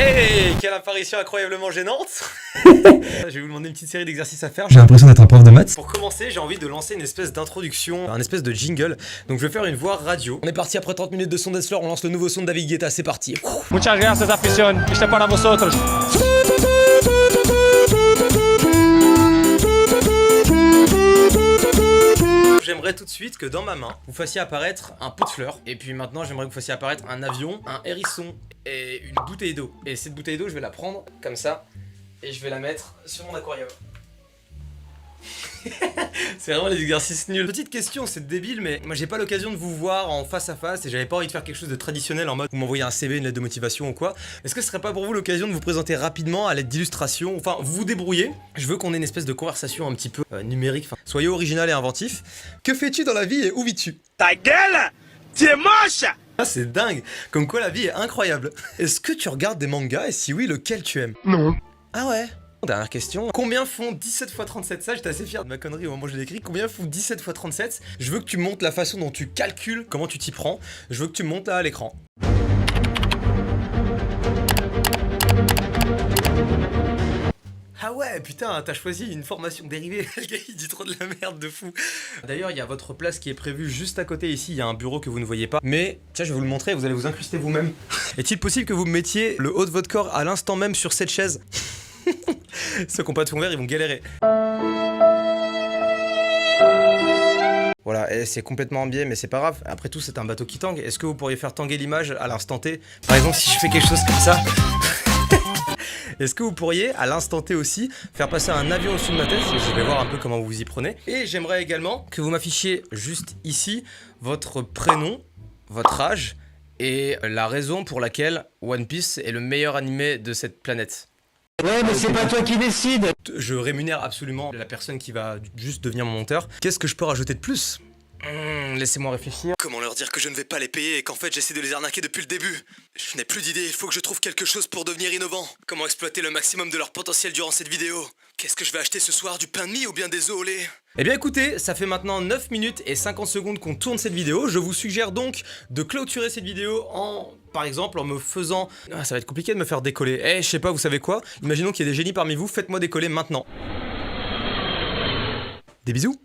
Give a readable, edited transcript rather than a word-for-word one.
Hey, quelle apparition incroyablement gênante. Je vais vous demander une petite série d'exercices à faire. J'ai l'impression d'être un prof de maths. Pour commencer, j'ai envie de lancer une espèce d'introduction, un espèce de jingle. Donc je vais faire une voix radio. On est parti après 30 minutes de son Deathfloor, on lance le nouveau son de David Guetta, c'est parti. Muchas gracias, afición. Este para vosotros. J'aimerais tout de suite que dans ma main, vous fassiez apparaître un pot de fleurs. Et puis maintenant, j'aimerais que vous fassiez apparaître un avion, un hérisson et une bouteille d'eau. Et cette bouteille d'eau, je vais la prendre comme ça et je vais la mettre sur mon aquarium. C'est vraiment les exercices nuls. Petite question, c'est débile, mais moi j'ai pas l'occasion de vous voir en face à face et j'avais pas envie de faire quelque chose de traditionnel en mode vous m'envoyez un CV, une lettre de motivation ou quoi. Est-ce que ce serait pas pour vous l'occasion de vous présenter rapidement à l'aide d'illustrations? Enfin, vous vous débrouillez. Je veux qu'on ait une espèce de conversation un petit peu numérique. Enfin, soyez original et inventif. Que fais-tu dans la vie et où vis-tu? Ta gueule! Tu es moche! Ah, c'est dingue. Comme quoi la vie est incroyable. Est-ce que tu regardes des mangas et si oui, lequel tu aimes? Non. Ah ouais? Dernière question. Combien font 17 x 37? Ça, j'étais assez fier de ma connerie au moment où je l'ai écrit. Combien font 17 x 37? Je veux que tu montres la façon dont tu calcules, comment tu t'y prends. Je veux que tu montes là à l'écran. Ah ouais, putain, t'as choisi une formation dérivée. Le gars, il dit trop de la merde de fou. D'ailleurs, il y a votre place qui est prévue juste à côté ici. Il y a un bureau que vous ne voyez pas. Mais, tiens, je vais vous le montrer. Vous allez vous incruster vous-même. Est-il possible que vous mettiez le haut de votre corps à l'instant même sur cette chaise? Ceux qui n'ont pas de fond vert, ils vont galérer. Voilà, et c'est complètement biais, mais c'est pas grave. Après tout, c'est un bateau qui tangue. Est-ce que vous pourriez faire tanguer l'image à l'instant T? Par exemple, si je fais quelque chose comme ça. Est-ce que vous pourriez, à l'instant T aussi, faire passer un avion au-dessus de ma tête? Je vais voir un peu comment vous y prenez. Et j'aimerais également que vous m'affichiez juste ici votre prénom, votre âge et la raison pour laquelle One Piece est le meilleur animé de cette planète. Ouais, mais c'est pas toi qui décide. Je rémunère absolument la personne qui va juste devenir mon monteur. Qu'est-ce que je peux rajouter de plus? Laissez-moi réfléchir. Comment leur dire que je ne vais pas les payer et qu'en fait j'essaie de les arnaquer depuis le début? Je n'ai plus d'idée, il faut que je trouve quelque chose pour devenir innovant. Comment exploiter le maximum de leur potentiel durant cette vidéo? Qu'est-ce que je vais acheter ce soir, du pain de mie ou bien des œufs au lait? Eh bien écoutez, ça fait maintenant 9 minutes et 50 secondes qu'on tourne cette vidéo. Je vous suggère donc de clôturer cette vidéo par exemple en me faisant... Ah, ça va être compliqué de me faire décoller. Eh, je sais pas, vous savez quoi? Imaginons qu'il y ait des génies parmi vous, faites-moi décoller maintenant. Des bisous.